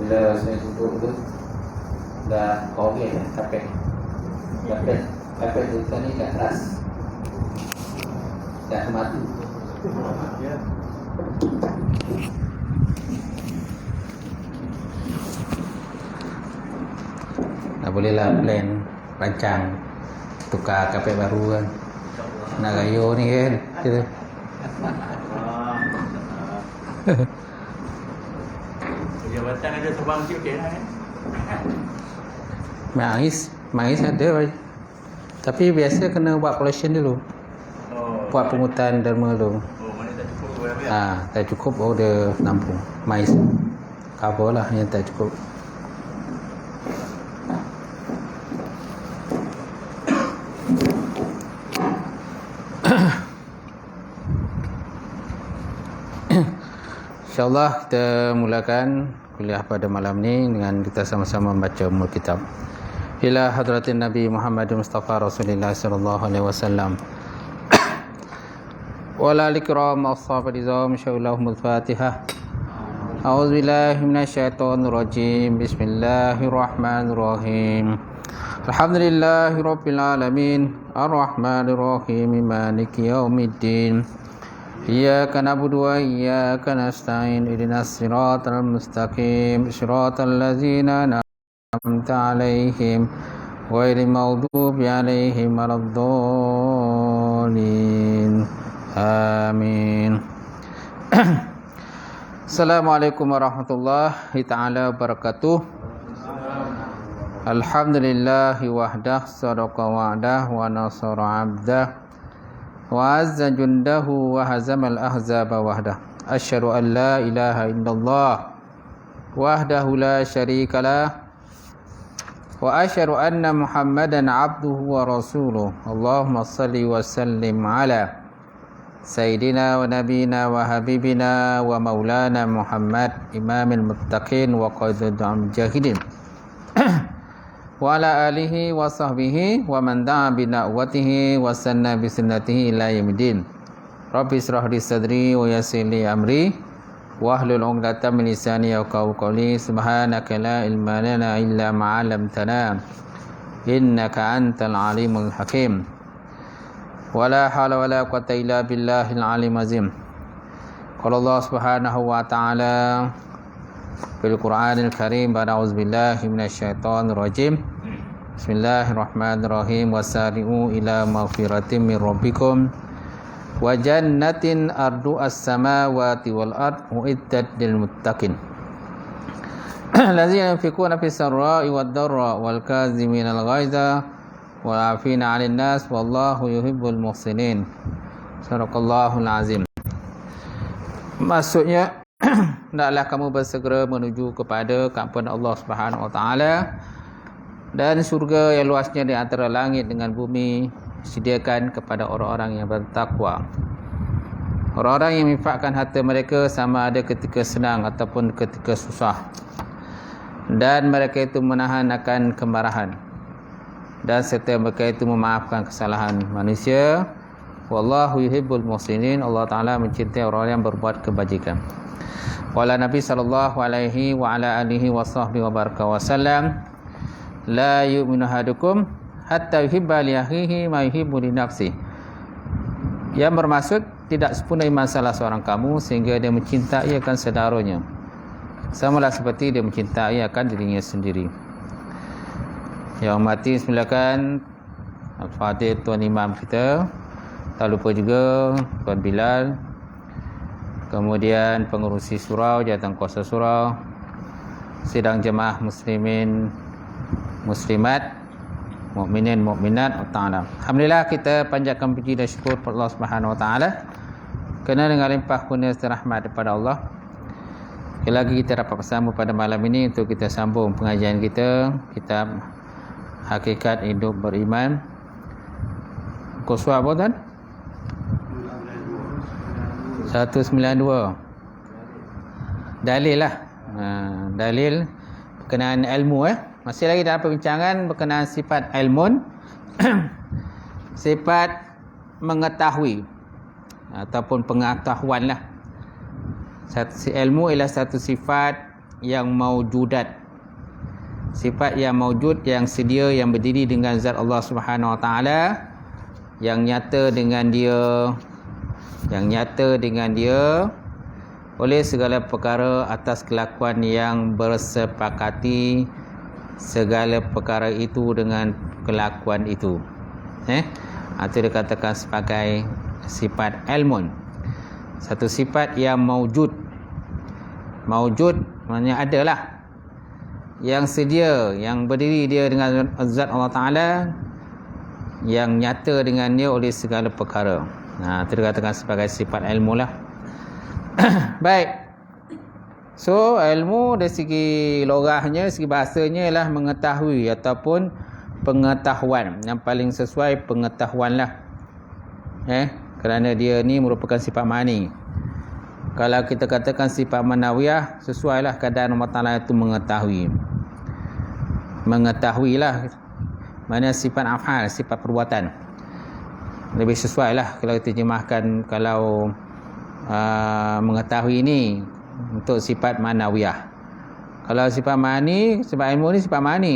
Bila saya tutup tu dah kawin dah kapek kita ni kat atas dah mati. Dah bolehlah plan rancang tukar kapek baru kan. Nak gayo ni kan kita. Jabatan ada terbang sikit okey lah kan. Mangis ada. Tapi biasa kena buat collection dulu. Buat pungutan derma dulu. Mana tak cukup berapa? Tak cukup baru dia nampung. Mais cover lah yang tak cukup. InsyaAllah kita mulakan kuliah pada malam ni dengan kita sama-sama membaca Ummul Kitab. Ila hadratin Nabi Muhammad Mustafa Rasulullah sallallahu alaihi wasallam. Wala likram as-sahabat izam sya'allahumul Fatihah. A'udzubillahi minasyaitonir rajim. Bismillahirrahmanirrahim. Alhamdulillahi rabbil alamin. Arrahmanir rahim. Maliki yaumiddin. Iyyaka na'budu wa iyyaka nasta'in. Ihdinas siratal mustaqim. Siratal ladzina an'amta 'alaihim ghairil maghdubi 'alaihim waladdallin. Amin. Assalamualaikum warahmatullahi taala wabarakatuh. Alhamdulillahi wahdah sadaqa wa'dah wa nasara 'abdah wa azza jundahu wa hazamal ahzaba wahdah. Asyhadu an la ilaha illallah wahdahu la syarikalah wa asyhadu anna Muhammadan abduhu wa rasuluh. Allahumma salli wa sallim ala Sayyidina wa nabina wa habibina wa maulana Muhammad imamil muttaqin wa qaidul mujahidin wa ala alihi wa sahbihi wa man da'a bi da'watihi wa sanna bi sunnatihi ila yaumil. Rabbi israh li sadri wa yassir li amri wa hlul 'uqdatam min lisani yafqahu qawli. Subhanaka la ilma lana illa ma 'allamtana innaka antal alimul hakim. Wala hawla wala quwwata illa billahil alim azim. Qala Allah Subhanahu wa ta'ala fil Qur'anil Karim ba'da auzubillahi minasyaitonir rajim. Bismillahirrahmanirrahim. Wasari'u ila maghfiratin min rabbikum wa jannatin ardu'as samawati wal ard uiddat lil muttaqin. Allazina yunfiquna fis sarra'i wad dharra wal kaziminal ghaidha wal 'afina 'anil nas wallahu yuhibbul muhsinin. Sadaqallahul azim. Maksudnya hendaklah kamu bersegera menuju kepada keampunan Allah Subhanahu wa taala dan syurga yang luasnya di antara langit dengan bumi disediakan kepada orang-orang yang bertakwa. Orang-orang yang menginfakkan harta mereka sama ada ketika senang ataupun ketika susah, dan mereka itu menahan akan kemarahan, dan serta mereka itu memaafkan kesalahan manusia. Wallahu yuhibbul muhsinin. Allah Ta'ala mencintai orang yang berbuat kebajikan. Qala Nabi sallallahu alaihi wa ala alihi wa sahbihi wa baraka wa sallam, la yu'minu ahadukum hatta yuhibba li akhihi ma yuhibbu li nafsihi. Yang bermaksud tidak sempurna iman salah seorang kamu sehingga dia mencintai akan saudaranya samalah seperti dia mencintai akan dirinya sendiri. Yang mati silakan Al-Fatih Tuan Imam kita. Tak lupa juga Tuan Bilal, kemudian pengurusi surau, jawatan kuasa surau, sidang jemaah muslimin muslimat, mukminin mukminat ta'ala. Alhamdulillah, kita panjatkan puji dan syukur kepada Allah Subhanahu wa taala Kerana dengan limpah kurnia dan rahmat daripada Allah, sekali lagi kita dapat bersama pada malam ini untuk kita sambung pengajian kita, kitab Hakikat Hidup Beriman. Kursua apa tuan? 192. Dalil lah. Dalil berkenaan ilmu. Masih lagi dalam perbincangan berkenaan sifat ilmun. Sifat mengetahui ataupun pengetahuan lah. Ilmu ialah satu sifat yang maujudat. Sifat yang maujud, yang sedia, yang berdiri dengan zat Allah Subhanahu Wa Taala, yang nyata dengan dia oleh segala perkara atas kelakuan yang bersepakati segala perkara itu dengan kelakuan itu. Itu dikatakan sebagai sifat ilmun. Satu sifat yang maujud. Maujud maknanya adalah, yang sedia, yang berdiri dia dengan zat Allah Ta'ala, yang nyata dengan dia oleh segala perkara. Itu dikatakan sebagai sifat ilmu lah. Baik. So ilmu dari segi logahnya, segi bahasanya ialah mengetahui ataupun pengetahuan. Yang paling sesuai pengetahuan lah. Kerana dia ni merupakan sifat ma'ani. Kalau kita katakan sifat manawiyah, sesuailah keadaan Allah Ta'ala itu mengetahui. Mengetahuilah. Mana sifat af'al, sifat perbuatan. Lebih sesuai lah kalau kita terjemahkan, kalau mengetahui ini untuk sifat manawiyah. Kalau sifat ma'ani, sifat ilmu ni sifat ma'ani.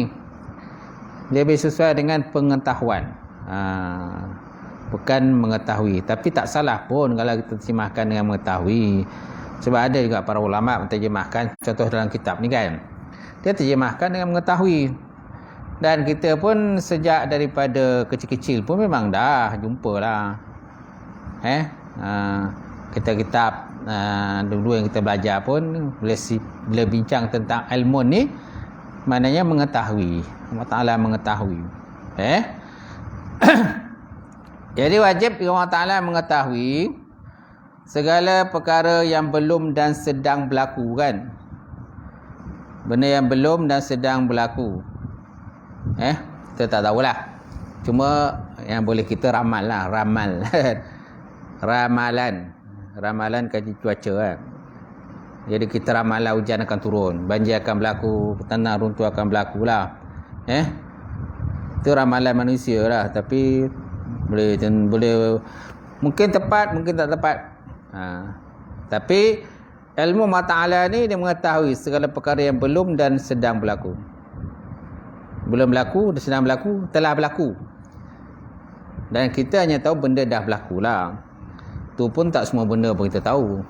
Dia lebih sesuai dengan pengetahuan. Bukan mengetahui. Tapi tak salah pun kalau kita terjemahkan dengan mengetahui. Sebab ada juga para ulama menterjemahkan, contoh dalam kitab ni kan, dia terjemahkan dengan mengetahui. Dan kita pun sejak daripada kecil-kecil pun memang dah jumpalah. Kitab-kitab dulu yang kita belajar pun bila bincang tentang ilmu ni, maknanya mengetahui. Allah Ta'ala mengetahui. Jadi wajib Allah Ta'ala mengetahui segala perkara yang belum dan sedang berlaku kan. Benda yang belum dan sedang berlaku. Kita tak tahulah. Cuma yang boleh kita ramal lah. Ramalan kaji cuaca kan. Jadi kita ramal lah hujan akan turun, banjir akan berlaku, tanah runtuh akan berlaku lah. Itu ramalan manusia lah. Tapi boleh mungkin tepat, mungkin tak tepat. Tapi ilmu Allah Ta'ala ni dia mengetahui segala perkara yang belum dan sedang berlaku. Belum berlaku, sedang berlaku, telah berlaku. Dan kita hanya tahu benda dah berlaku lah. Tu pun tak semua benda pun kita tahu.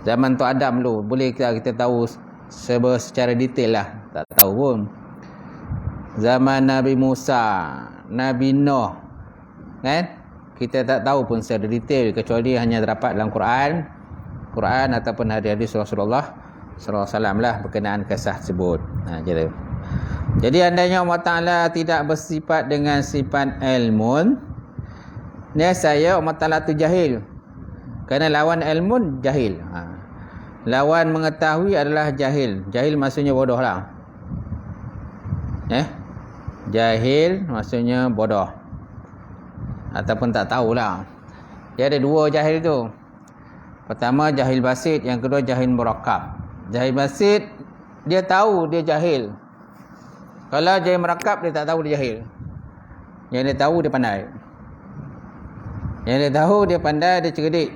Zaman Tok Adam dulu, boleh kita tahu secara detail lah. Tak tahu pun. Zaman Nabi Musa, Nabi Nuh, kan? Kita tak tahu pun secara detail, kecuali hanya terdapat dalam Quran ataupun hadis Rasulullah SAW lah berkenaan kisah tersebut. Jadi andainya Allah Ta'ala tidak bersifat dengan sifat ilmun, saya Allah Ta'ala tu jahil. Kerana lawan ilmun jahil. Lawan mengetahui adalah jahil. Jahil maksudnya bodoh lah. Jahil maksudnya bodoh. Ataupun tak tahulah. Dia ada dua jahil tu. Pertama jahil basit, yang kedua jahil murakkab. Jahil basit, dia tahu dia jahil. Kalau jahil murakkab, dia tak tahu dia jahil. Yang dia tahu dia pandai. Yang dia tahu dia pandai, dia cerdik.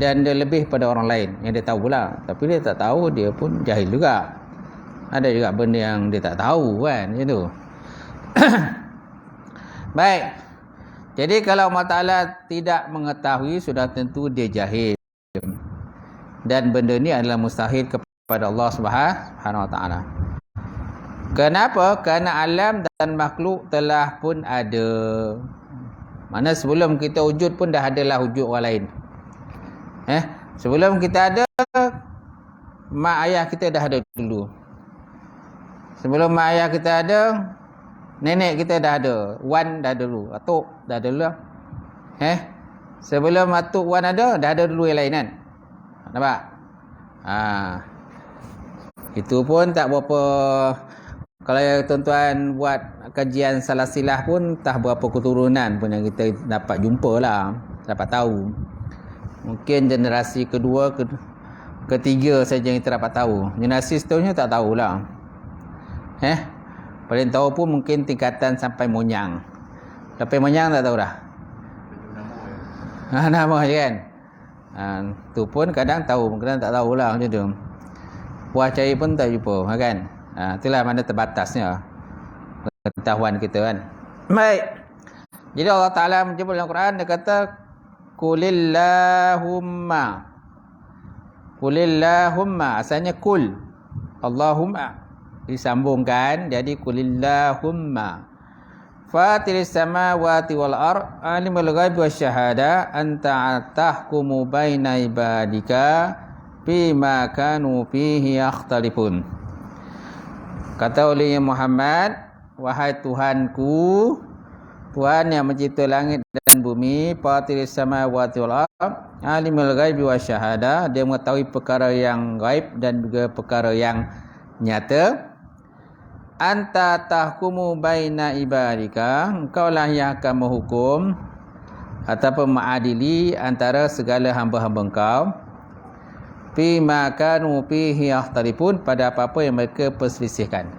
Dan dia lebih pada orang lain. Yang dia tahu pula. Tapi dia tak tahu, dia pun jahil juga. Ada juga benda yang dia tak tahu kan, macam tu. Baik. Jadi kalau Allah Ta'ala tidak mengetahui, sudah tentu dia jahil. Dan benda ni adalah mustahil kepada Allah Subhanahu Wa Ta'ala. Kenapa? Kerana alam dan makhluk telah pun ada. Mana sebelum kita wujud pun dah adalah wujud orang lain. Sebelum kita ada, mak ayah kita dah ada dulu. Sebelum mak ayah kita ada, nenek kita dah ada. Wan dah ada dulu. Atuk dah ada dulu. Sebelum atuk wan ada, dah ada dulu yang lain kan. Nampak? Itu pun tak berapa. Kalau tuan-tuan buat kajian salasilah pun tak berapa keturunan pun yang kita dapat jumpa lah, dapat tahu. Mungkin generasi kedua, ketiga saja yang kita dapat tahu. Generasi seterusnya tak tahulah. Paling tahu pun mungkin tingkatan sampai Monyang. Sampai Monyang tak tahu dah. Nama je kan. Tu pun kadang tahu, kadang tak tahulah macam tu. Buah cari pun tak jumpa kan. Itulah mana terbatasnya pengetahuan kita kan. Baik. Jadi Allah Ta'ala menyebut dalam Quran, dia kata Qulillahumma. Qulillahumma. Asalnya kul. Allahumma. Disambungkan jadi Qulillahumma. Fatiris samawati wal ard alimul ghaibi wasyahada anta tahkumu baina ibadika bima kanu fihi yakhtalifun. Kata oleh Muhammad, wahai Tuhanku, Tuhan yang mencipta langit dan bumi, Fatiris samawati wal ard alimul ghaibi wasyahada, dia mengetahui perkara yang gaib dan juga perkara yang nyata. Anta tahkumu baina ibadika, engkaulah yang akan menghukum ataupun mengadili antara segala hamba-hamba engkau. Bima kanu fihi yakhtalifun, pada apa-apa yang mereka perselisihkan.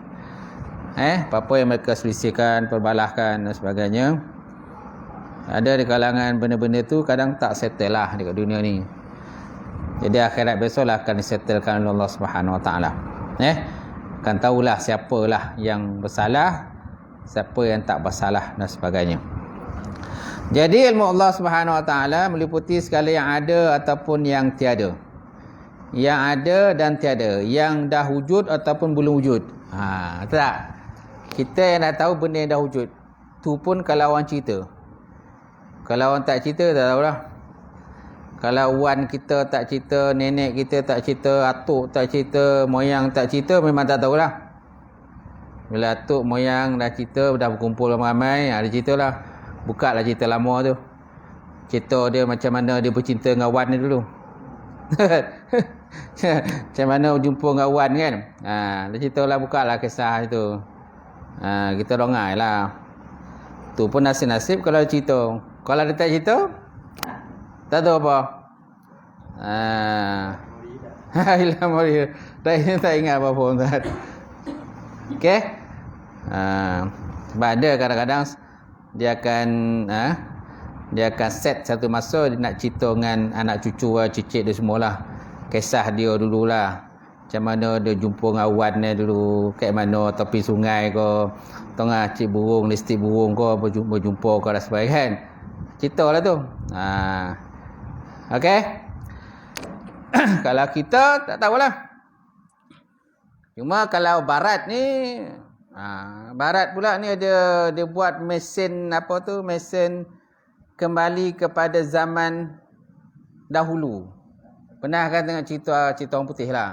Apa-apa yang mereka selisihkan, perbalahkan dan sebagainya. Ada di kalangan benda-benda tu kadang tak settle lah dekat dunia ni. Jadi akhirat besoklah akan disettlekan oleh Allah Subhanahu Wa Taala. Akan tahulah siapalah yang bersalah, siapa yang tak bersalah dan sebagainya. Jadi ilmu Allah Subhanahu Wa Taala meliputi segala yang ada ataupun yang tiada. Yang ada dan tiada, yang dah wujud ataupun belum wujud. Tak? Kita yang dah tahu benda yang dah wujud. Tu pun kalau orang cerita. Kalau orang tak cerita tak tahulah. Kalau wan kita tak cerita, nenek kita tak cerita, atuk tak cerita, moyang tak cerita, memang tak tahulah. Bila atuk moyang dah cerita, dah berkumpul ramai-ramai, ada ceritalah. Buka lah cerita lama tu. Cerita dia macam mana dia bercinta dengan wan dia dulu. Macam mana jumpa dengan wan kan. Dia ceritalah, buka lah kisah itu. Kita rongai lah. Tu pun nasib-nasib kalau dia cerita. Kalau dia tak cerita, tak tahu apa. Hilang Maria. Tak ingat apa pun. Okey. Sebab ada kadang-kadang dia akan set satu masa dia nak cerita dengan anak cucu, cicit dia semualah. Kisah dia dululah. Macam mana dia jumpa dengan wan dia dulu, kat mana tepi sungai ke, tengah cik burung, listik burung ke, berjumpa ke dan sebagainya kan. Ceritalah tu. Okey. Kalau kita tak tahulah. Cuma kalau barat ni, barat pula ni dia buat mesin mesin kembali kepada zaman dahulu. Pernah kan tengok cerita orang putih lah.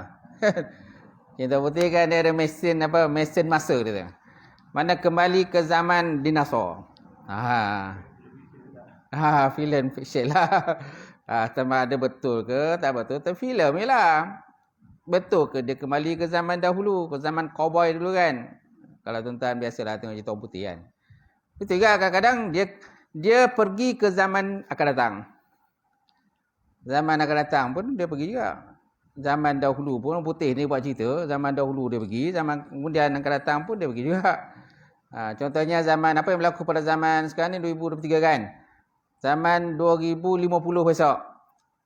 Cerita putih kan dia ada mesin mesin masa dia. Mana kembali ke zaman dinosaur. Filem fiction lah. Sama ada betul ke tak betul, tu filem je lah. Betul ke dia kembali ke zaman dahulu, ke zaman cowboy dulu kan. Kalau tuan-tuan biasalah tengok cerita orang putih kan. Betul juga kadang-kadang dia pergi ke zaman akan datang. Zaman akan datang pun dia pergi juga. Zaman dahulu pun orang putih ni buat cerita, zaman dahulu dia pergi, zaman kemudian akan datang pun dia pergi juga. Contohnya zaman apa yang berlaku pada zaman sekarang ni 2023 kan. Zaman 2050 besok.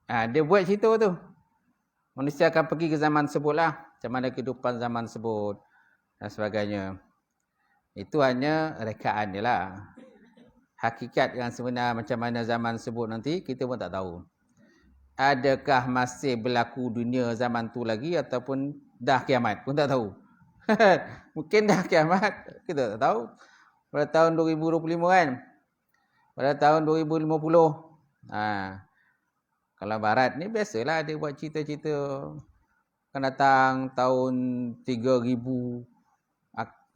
Dia buat cerita tu. Manusia akan pergi ke zaman tersebut lah. Macam mana kehidupan zaman tersebut dan sebagainya. Itu hanya rekaan dia lah. Hakikat yang sebenar macam mana zaman tersebut nanti, kita pun tak tahu. Adakah masih berlaku dunia zaman tu lagi ataupun dah kiamat pun tak tahu. Mungkin dah kiamat, kita tak tahu. Pada tahun 2025 kan. Pada tahun 2050. Kalau barat ni biasalah dia buat cerita-cerita akan datang tahun 3000.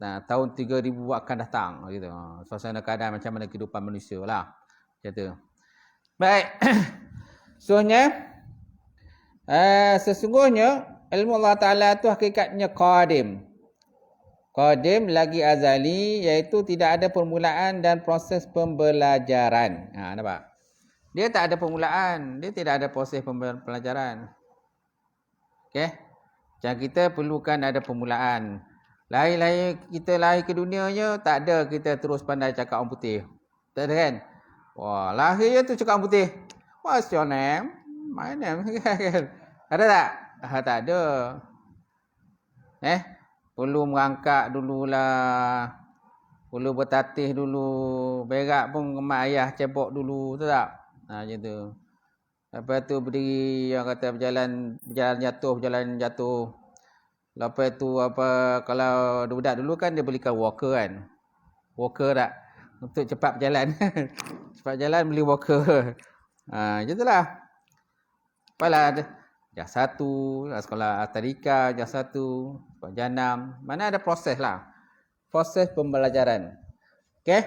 Tahun 3000 akan datang gitu. Suasana keadaan macam mana kehidupan manusia lah. Macam tu. Baik. Sesungguhnya ilmu Allah Ta'ala tu hakikatnya qadim. Qadim lagi azali, iaitu tidak ada permulaan dan proses pembelajaran. Nampak? Dia tak ada permulaan, dia tidak ada proses pembelajaran. Okey? Macam kita perlukan ada permulaan. Lahir kita lahir ke dunianya, tak ada kita terus pandai cakap orang putih. Tak ada kan? Wah, lahir je tu cakap orang putih. What's your name? My name. Ada tak? Tak ada. Perlu merangkak dululah. Perlu bertatih dulu. Berak pun mak ayah cebok dulu. Tahu tak? Macam tu. Lepas tu berdiri, yang kata berjalan jatuh. Lepas tu kalau budak dulu kan dia belikan walker kan. Walker tak? Untuk cepat berjalan. Cepat jalan beli walker. Macam tu lah. Apalah Jas 1, sekolah tadika, Jas 1, sekolah Janam. Mana ada proses lah. Proses pembelajaran. Okey?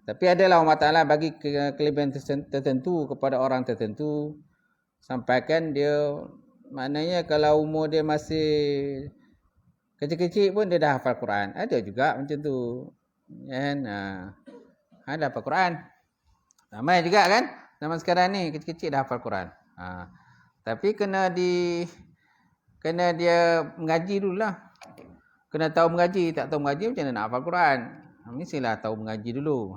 Tapi adalah Allah Ta'ala bagi kelebihan tertentu kepada orang tertentu. Sampaikan dia, maknanya kalau umur dia masih kecil-kecil pun dia dah hafal Quran. Ada juga macam tu. Kan? Ada hafal Quran. Ramai juga kan? Zaman sekarang ni kecil-kecil dah hafal Quran. Tapi kena dia mengaji dululah. Kena tahu mengaji, tak tahu mengaji macam mana nak hafal Quran? Mestilah tahu mengaji dulu.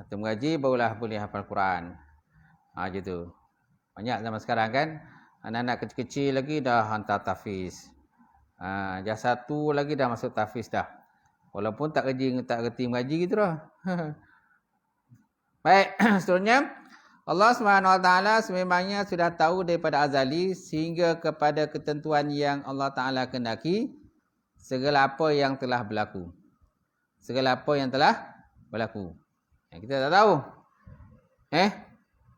Tahu mengaji barulah boleh hafal Quran. Macam tu. Banyak zaman sekarang kan, anak-anak kecil-kecil lagi dah hantar tahfiz. Jas 1 lagi dah masuk tahfiz dah. Walaupun tak kerti mengaji gitu lah. Baik, seterusnya Allah SWT sememangnya sudah tahu daripada azali sehingga kepada ketentuan yang Allah Ta'ala kendaki segala apa yang telah berlaku. Segala apa yang telah berlaku. Kita tak tahu.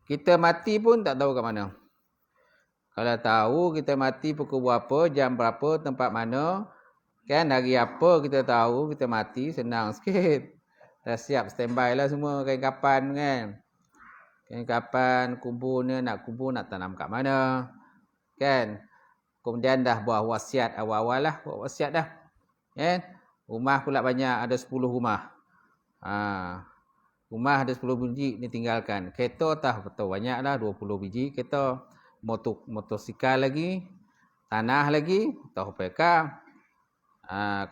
Kita mati pun tak tahu kat mana. Kalau tahu kita mati pukul berapa, jam berapa, tempat mana, kan hari apa kita tahu kita mati, senang sikit. Dah siap standby lah semua kain kapan kan. Kain kapan, kuburnya nak kubur nak tanam kat mana. Kan. Kemudian dah buat wasiat awal-awal lah. Buat wasiat dah. Kan. Rumah pula banyak. Ada 10 rumah. Rumah ada 10 biji ditinggalkan. Kereta tak betul banyak lah. 20 biji kereta. Motosikal lagi. Tanah lagi. Tahu peka.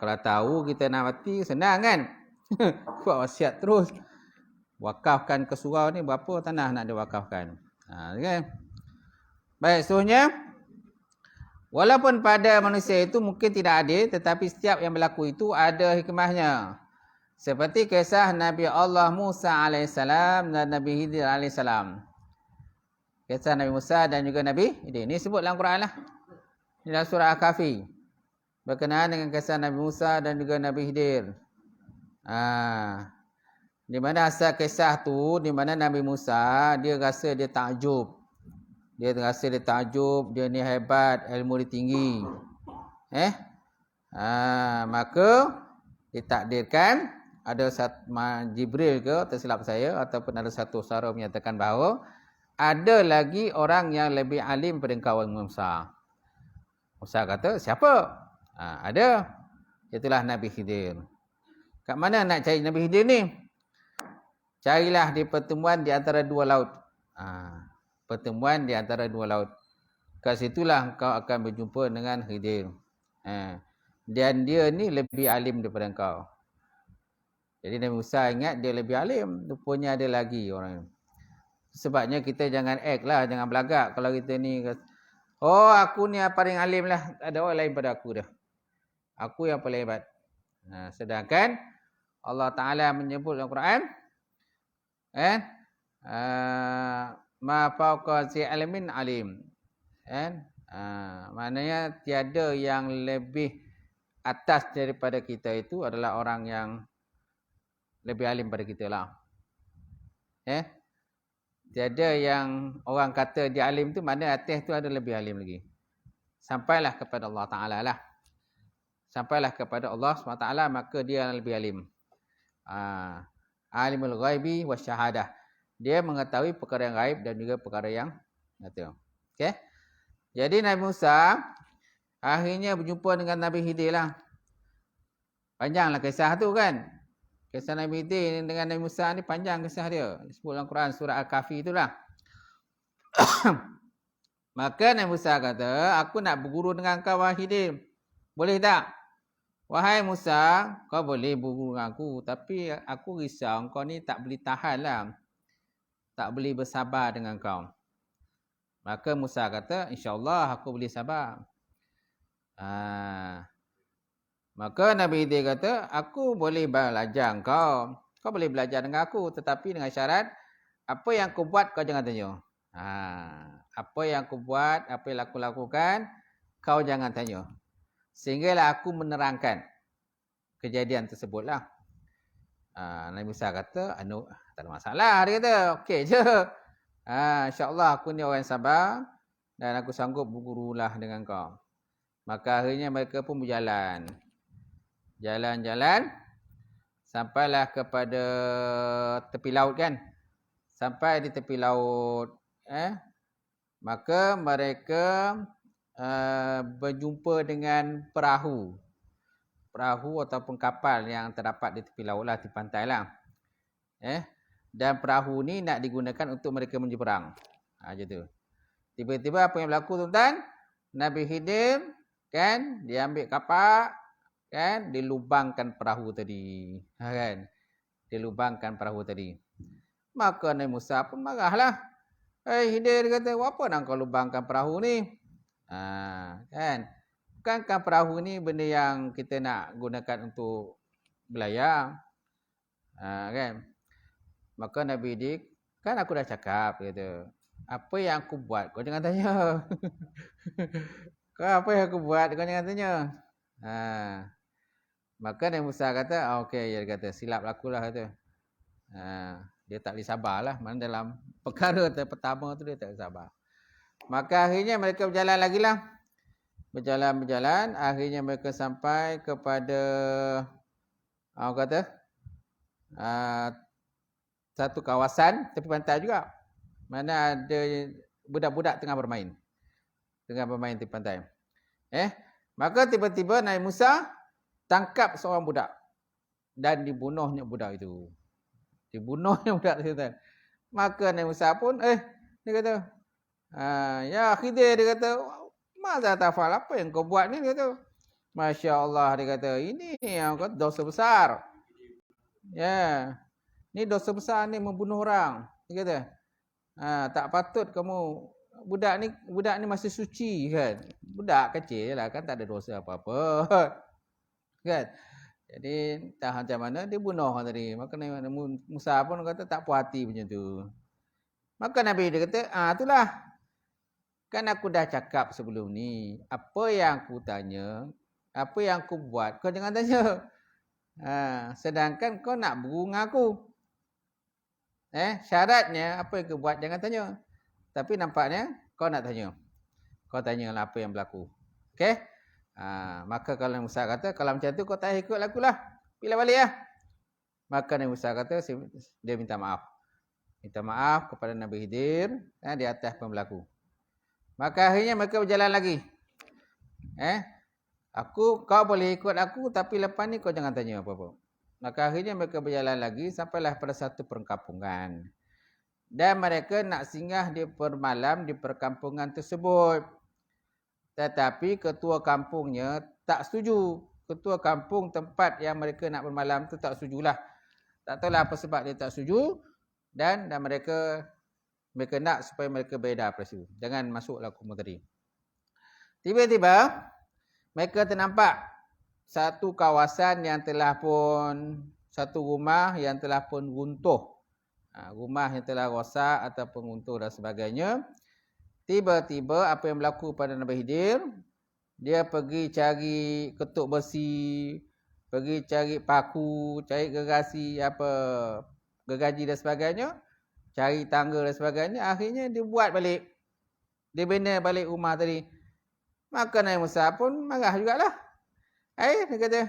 Kalau tahu kita nak mati senang kan. Buat wasiat terus. Wakafkan ke surau ni berapa tanah nak diwakafkan. Kan? Baik, seterusnya. Walaupun pada manusia itu mungkin tidak adil, tetapi setiap yang berlaku itu ada hikmahnya. Seperti kisah Nabi Allah Musa AS dan Nabi Khidir AS. Kisah Nabi Musa dan juga Nabi Khidir. Ini sebut dalam Quran lah. Ini dalam surah Al-Kahfi. Berkenaan dengan kisah Nabi Musa dan juga Nabi Khidir. Di mana asal kisah tu, di mana Nabi Musa, dia rasa dia takjub. Dia ni hebat, ilmu dia tinggi. Maka ditakdirkan ada Jibril ke, tersilap saya, ataupun ada satu sara menyatakan bahawa ada lagi orang yang lebih alim pada engkau Musa. Musa kata, siapa? Ada. Itulah Nabi Khidir. Kat mana nak cari Nabi Khidir ni? Carilah di pertemuan di antara dua laut. Pertemuan di antara dua laut. Kat situlah kau akan berjumpa dengan Khidir. Dan dia ni lebih alim daripada kau. Jadi Nabi Musa ingat dia lebih alim. Rupanya ada lagi orang. Sebabnya kita jangan act lah. Jangan belagak. Kalau kita ni, oh aku ni yang paling alim lah. Tak ada orang lain pada aku dah. Aku yang paling hebat. Sedangkan Allah Ta'ala menyebut dalam Quran. Ma fawqa zi ilmin alim. Maknanya tiada yang lebih atas daripada kita itu adalah orang yang lebih alim pada kita lah. Tiada yang orang kata dia alim tu, mana atas tu ada lebih alim lagi. Sampailah kepada Allah Ta'ala lah. Sampailah kepada Allah SWT, maka dia yang lebih alim. Alimul ghaibi wa syahadah. Dia mengetahui perkara yang gaib dan juga perkara yang nyata. Okey. Jadi Nabi Musa akhirnya berjumpa dengan Nabi Khidir lah. Panjanglah kisah tu kan. Kisah Nabi Khidir dengan Nabi Musa ni panjang kisah dia. Disebut dalam Quran surah Al-Kahfi itulah. Maka Nabi Musa kata, aku nak berguru dengan kau wahai Khidir. Boleh tak? Wahai Musa, kau boleh berguru dengan aku. Tapi aku risau kau ni tak boleh tahan lah. Tak boleh bersabar dengan kau. Maka Musa kata, insyaAllah aku boleh sabar. Maka Nabi Khidir kata, aku boleh belajar kau. Kau boleh belajar dengan aku. Tetapi dengan syarat, apa yang aku buat kau jangan tanya. Apa yang aku buat, apa yang aku lakukan, kau jangan tanya. Sehinggalah aku menerangkan kejadian tersebutlah. Nabi Musa kata, tak ada masalah. Dia kata, okey je. InsyaAllah aku ni orang yang sabar. Dan aku sanggup bergurulah dengan kau. Maka akhirnya mereka pun berjalan. Jalan-jalan. Sampailah kepada tepi laut kan. Sampai di tepi laut. Maka mereka berjumpa dengan perahu. Perahu ataupun kapal yang terdapat di tepi laut lah, di pantai lah. Dan perahu ni nak digunakan untuk mereka menyeberang. Macam tu. Tiba-tiba apa yang berlaku tuan-tuan? Nabi Khidir kan, dia ambil kapak kan, dilubangkan perahu tadi. Kan? Dilubangkan perahu tadi. Maka Nabi Musa pun marahlah. Khidir kata, apa nak kau lubangkan perahu ni? Kan? Bukankah perahu ni benda yang kita nak gunakan untuk belayar? Kan? Maka Nabi Khidir, kan aku dah cakap, kata, apa yang aku buat kau jangan tanya. Apa yang aku buat kau jangan tanya. Maka Nabi Musa kata, okey, dia kata, silap lakulah kata. Dia tak boleh sabar lah. Mana dalam perkara pertama tu dia tak boleh sabar. Maka akhirnya mereka berjalan lagi lah. Berjalan-berjalan. Akhirnya mereka sampai kepada satu kawasan tepi pantai juga. Mana ada budak-budak tengah bermain. Tengah bermain tepi pantai. Maka tiba-tiba Nabi Musa tangkap seorang budak. Dan dibunuhnya budak itu. Dibunuhnya budak itu. Maka Nabi Musa pun, dia kata, ya Khidir, dia kata, Maza tafal, apa yang kau buat ni? Dia kata, Masya Allah, dia kata, ini yang kau dosa besar. Ya, ni dosa besar ni membunuh orang. Dia kata, tak patut kamu, budak ni masih suci kan. Budak kecil lah kan, tak ada dosa apa-apa. Kan? Jadi tak macam mana dia bunuh tadi. Maka Nabi Musa pun kata tak puas hati macam tu. Maka Nabi dia kata, itulah. Kan aku dah cakap sebelum ni, apa yang aku tanya, apa yang aku buat, kau jangan tanya. Sedangkan kau nak berguru dengan aku. Syaratnya apa yang kau buat jangan tanya. Tapi nampaknya kau nak tanya. Kau tanyalah apa yang berlaku. Okey? Maka kalau Musa kata, kalau macam tu kau tak ikut lakulah. Pilih balik lah. Maka Nabi Musa kata, dia minta maaf. Minta maaf kepada Nabi Khidir di atas pembelaku. Maka akhirnya mereka berjalan lagi. Kau boleh ikut aku, tapi lepas ni kau jangan tanya apa-apa. Maka akhirnya mereka berjalan lagi sampailah pada satu perkampungan. Dan mereka nak singgah di permalam di perkampungan tersebut. Tetapi ketua kampungnya tak setuju. Ketua kampung tempat yang mereka nak bermalam tu tak setujulah. Tak tahulah apa sebab dia tak setuju. Dan mereka nak supaya mereka beredar pada situ. Jangan masuklah kampung tadi. Tiba-tiba mereka ternampak satu kawasan yang telah pun, satu rumah yang telah pun runtuh. Rumah yang telah rosak ataupun runtuh dan sebagainya. Tiba-tiba apa yang berlaku pada Nabi Khidir, dia pergi cari ketuk besi, pergi cari paku, cari gergaji dan sebagainya, cari tangga dan sebagainya. Akhirnya dia buat balik. Dia bina balik rumah tadi. Maka Nabi Musa pun marah jugalah. Dia kata,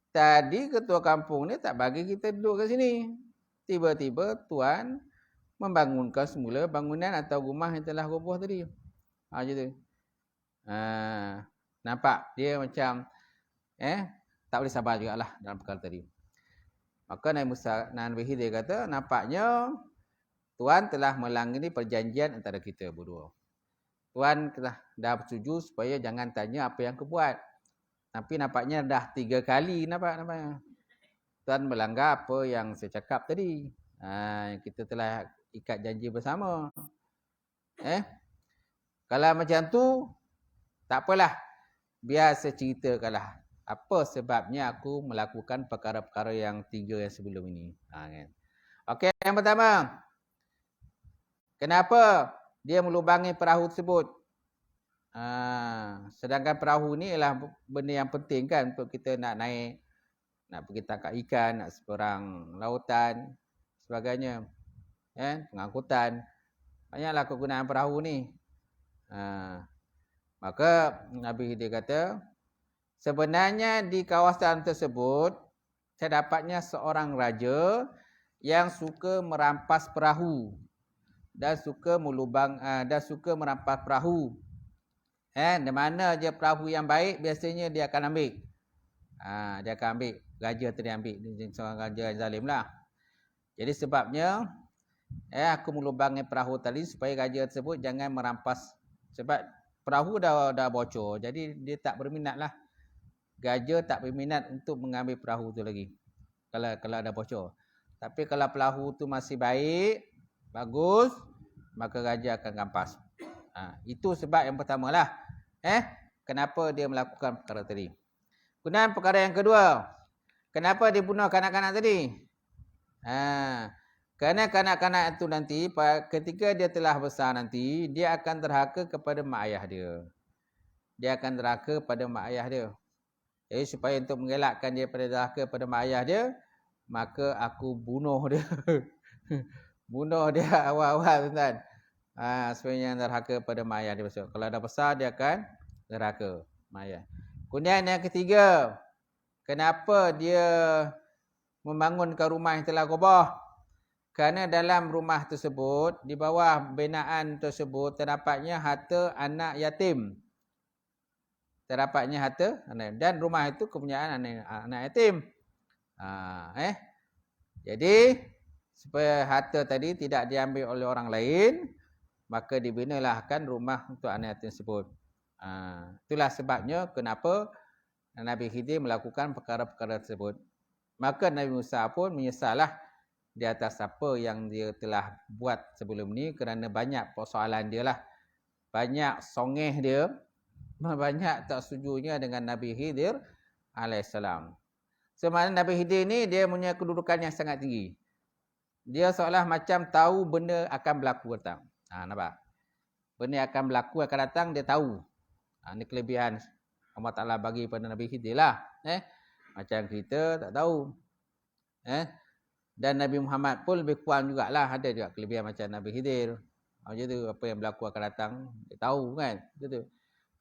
tadi ketua kampung ni tak bagi kita duduk kat sini. Tiba-tiba tuan membangunkan semula bangunan atau rumah yang telah roboh tadi. Macam tu. Nampak dia macam tak boleh sabar jugalah dalam perkara tadi. Maka Nabi Khidir kata, nampaknya Tuhan telah melanggar perjanjian antara kita berdua. Tuhan telah dah bersetuju supaya jangan tanya apa yang kau buat. Tapi nampaknya dah 3 kali nampaknya. Tuhan melanggar apa yang saya cakap tadi. Kita telah ikat janji bersama. Kalau macam tu, tak apalah. Biar saya ceritakanlah apa sebabnya aku melakukan perkara-perkara yang 3 yang sebelum ini. Kan? Okey, yang pertama. Kenapa dia melubangi perahu tersebut? Sedangkan perahu ni ialah benda yang penting kan untuk kita nak naik, nak pergi tangkap ikan, nak seberang lautan, sebagainya. Pengangkutan. Banyaklah kegunaan perahu ni. Maka Nabi Khidir kata, sebenarnya di kawasan tersebut, saya dapatnya seorang raja yang suka merampas perahu dan suka merampas perahu. Di mana je perahu yang baik, biasanya dia akan ambil. Dia akan ambil. Raja tadi ambil. Dia seorang raja yang zalim lah. Jadi sebabnya, aku melubangi perahu tadi supaya raja tersebut jangan merampas. Sebab perahu dah bocor. Jadi dia tak berminat lah. Raja tak berminat untuk mengambil perahu tu lagi. Kalau dah bocor. Tapi kalau perahu tu masih baik, bagus, maka raja akan rampas. Itu sebab yang pertama lah. Kenapa dia melakukan perkara tadi. Kemudian perkara yang kedua. Kenapa dia bunuh kanak-kanak tadi? Kerana kanak-kanak itu nanti, ketika dia telah besar nanti, dia akan derhaka kepada mak ayah dia. Dia akan derhaka pada mak ayah dia. Jadi supaya untuk mengelakkan dia pada derhaka pada mak ayah dia, maka aku bunuh dia. Bunuh dia awal-awal, tuan-tuan. Supaya yang derhaka pada mak ayah dia. Kalau dah besar, dia akan derhaka mak ayah. Kemudian yang ketiga, kenapa dia membangunkan rumah yang telah roboh? Kerana dalam rumah tersebut, di bawah binaan tersebut, terdapatnya harta anak yatim. Terdapatnya harta anak, dan rumah itu kepunyaan anak yatim. Jadi, supaya harta tadi tidak diambil oleh orang lain, maka dibinalahkan rumah untuk anak yatim tersebut. Itulah sebabnya kenapa Nabi Khidir melakukan perkara-perkara tersebut. Maka Nabi Musa pun menyesallah di atas apa yang dia telah buat sebelum ni, kerana banyak persoalan dia lah. Banyak songeh dia, banyak tak setujunya dengan Nabi Khidir alaihissalam. Sebenarnya Nabi Khidir ni dia punya kedudukan yang sangat tinggi. Dia seolah macam tahu benda akan berlaku datang. Nampak? Benda yang akan berlaku akan datang, dia tahu. Ini kelebihan Allah Ta'ala bagi pada Nabi Khidir lah. Macam kita tak tahu. Dan Nabi Muhammad pun lebih kurang jugalah. Ada juga kelebihan macam Nabi Khidir. Macam tu, apa yang berlaku akan datang, dia tahu kan. Betul.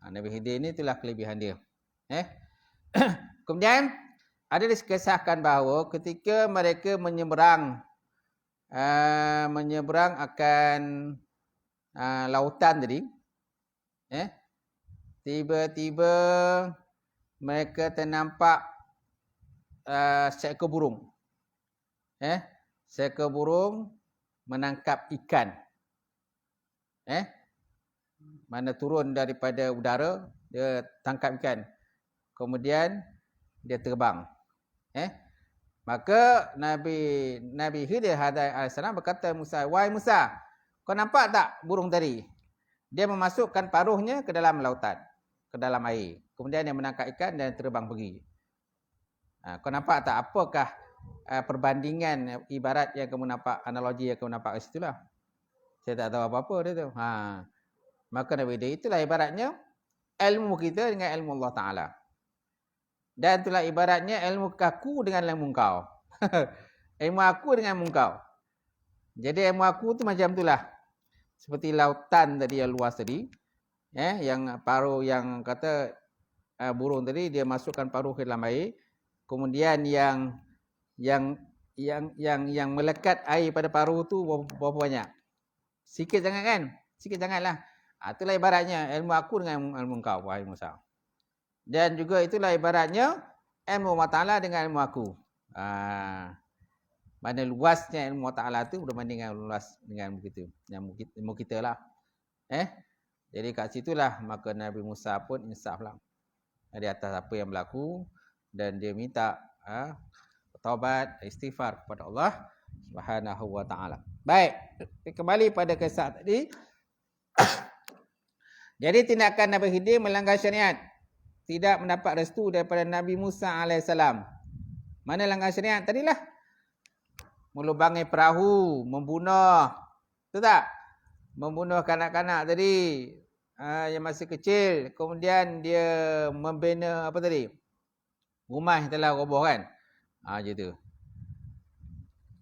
Nabi Khidir ni itulah kelebihan dia. Kemudian, ada dikisahkan bahawa ketika mereka menyeberang akan lautan tadi, tiba-tiba mereka ternampak seekor burung. Seekor burung menangkap ikan. Mana turun daripada udara, dia tangkap ikan. Kemudian dia terbang. Maka Nabi Khidir alaihissalam berkata Musa, "Wahai Musa, kau nampak tak burung tadi? Dia memasukkan paruhnya ke dalam lautan, ke dalam air. Kemudian dia menangkap ikan dan terbang pergi. Kau nampak tak apakah perbandingan ibarat yang kamu nampak, analogi yang kamu nampak kat situ lah. Saya tak tahu apa-apa dia tu. Maka Nabi dia, itulah ibaratnya ilmu kita dengan ilmu Allah Ta'ala. Dan itulah ibaratnya ilmu aku dengan ilmu kau. Ilmu aku dengan ilmu kau. Jadi ilmu aku tu macam itulah. Seperti lautan tadi yang luas tadi. Yang paruh yang kata burung tadi, dia masukkan paruh ke dalam air. Kemudian yang yang melekat air pada paru tu berapa banyak? Sikit sangat kan? Sikit sangatlah. Itulah ibaratnya ilmu aku dengan ilmu kau, wahai Musa. Dan juga itulah ibaratnya ilmu Allah Ta'ala dengan ilmu aku. Mana luasnya ilmu Allah Ta'ala tu berbanding dengan luas dengan ilmu kita lah. Jadi kat situlah maka Nabi Musa pun insaf lah di atas apa yang berlaku, dan dia minta taubat, istighfar kepada Allah Subhanahu wa Ta'ala. Baik, kembali pada kisah tadi. Jadi tindakan Nabi Khidir melanggar syariat, tidak mendapat restu daripada Nabi Musa AS. Mana langgar syariat tadilah? Melubangi perahu, membunuh. Betul tak? Membunuh kanak-kanak tadi yang masih kecil. Kemudian dia membina apa tadi? Rumah yang telah roboh kan? Macam tu.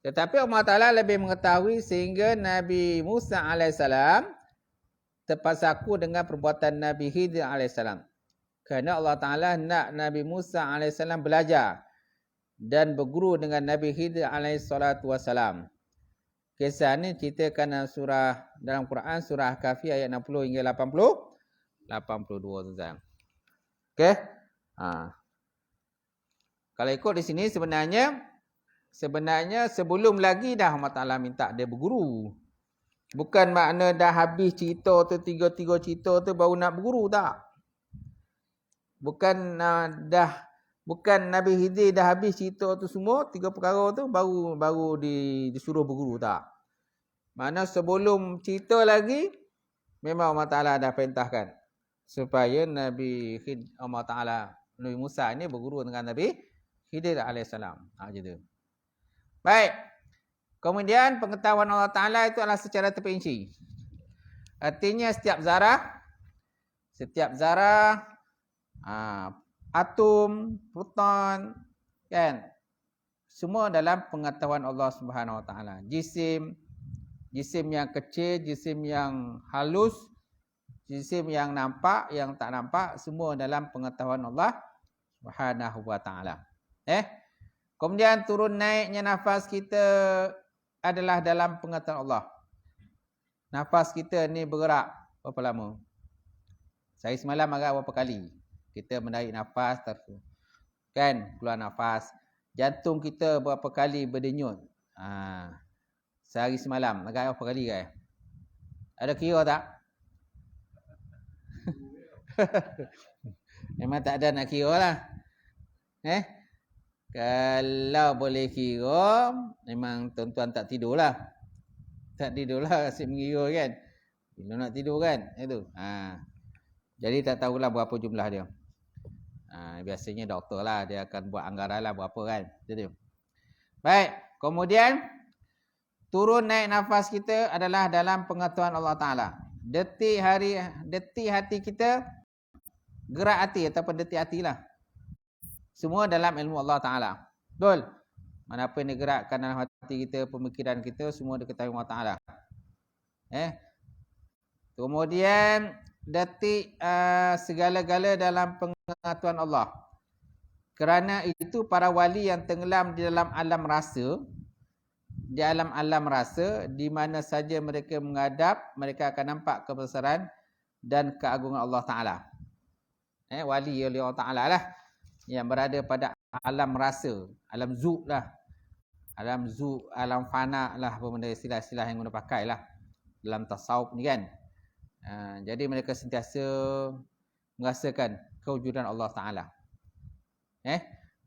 Tetapi Allah Ta'ala lebih mengetahui sehingga Nabi Musa AS terpasaku dengan perbuatan Nabi Khidir AS. Kerana Allah Ta'ala nak Nabi Musa AS belajar dan berguru dengan Nabi Khidir AS. Kisah ini ceritakan dalam Quran surah Kahfi ayat 60 hingga 82 tuan. Okey. Kalau ikut di sini sebenarnya sebelum lagi dah Allah Ta'ala minta dia berguru. Bukan makna dah habis cerita tu, tiga-tiga cerita tu baru nak berguru, tak. Bukan Nabi Khidir dah habis cerita tu semua, 3 perkara tu baru disuruh berguru, tak. Makna sebelum cerita lagi memang Allah Ta'ala dah perintahkan supaya Nabi Musa ni berguru dengan Nabi Khidir AS. Macam tu. Baik. Kemudian pengetahuan Allah Ta'ala itu adalah secara terperinci. Artinya setiap zarah, atom, proton, kan, semua dalam pengetahuan Allah Subhanahu Wa Ta'ala. Jisim yang kecil, jisim yang halus, jisim yang nampak, yang tak nampak, semua dalam pengetahuan Allah Subhanahu Wa Ta'ala. Kemudian turun naiknya nafas kita adalah dalam pengetahuan Allah. Nafas kita ni bergerak berapa lama? Saya semalam agak berapa kali kita menarik nafas, kan, keluar nafas. Jantung kita berapa kali berdenyut? Sehari semalam agak berapa kali kan? Ada kira tak? Memang tak ada nak kira lah. Kalau boleh kira, memang tuan-tuan tak tidur lah. Tak tidur lah, asyik mengira kan. Bila nak tidur kan, itu. Jadi tak tahulah berapa jumlah dia. Biasanya doktor lah, dia akan buat anggaran lah berapa kan. Jadi. Baik, kemudian turun naik nafas kita adalah dalam pengetahuan Allah Ta'ala. Detik hati kita, gerak hati ataupun detik hati lah. Semua dalam ilmu Allah Ta'ala. Betul? Mana apa yang digerakkan dalam hati kita, pemikiran kita, semua diketahui Allah Ta'ala. Kemudian detik segala-gala dalam pengetahuan Allah. Kerana itu para wali yang tenggelam di dalam alam rasa, di mana saja mereka menghadap, mereka akan nampak kebesaran dan keagungan Allah Ta'ala. Wali oleh Allah Ta'ala lah, yang berada pada alam rasa, alam zuq lah. Alam zuq, alam fana lah, apa benda istilah-istilah yang guna pakai lah dalam tasawuf ni kan. Jadi mereka sentiasa merasakan kewujudan Allah Ta'ala.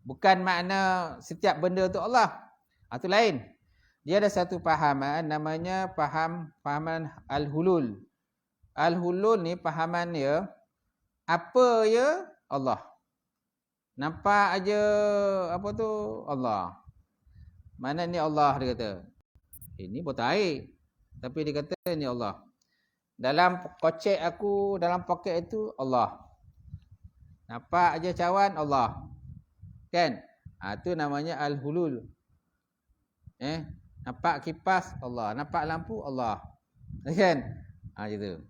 Bukan makna setiap benda tu Allah. Itu lain. Dia ada satu pahaman namanya pahaman al-hulul. Al-hulul ni pahaman dia, apa ya Allah. Nampak aja apa tu Allah. Mana ni Allah, dia kata. Ini botol air. Tapi dia kata ni Allah. Dalam kocek aku, dalam poket itu Allah. Nampak aja cawan Allah. Kan? Itu namanya al-hulul. Nampak kipas Allah, nampak lampu Allah. Kan? Gitu.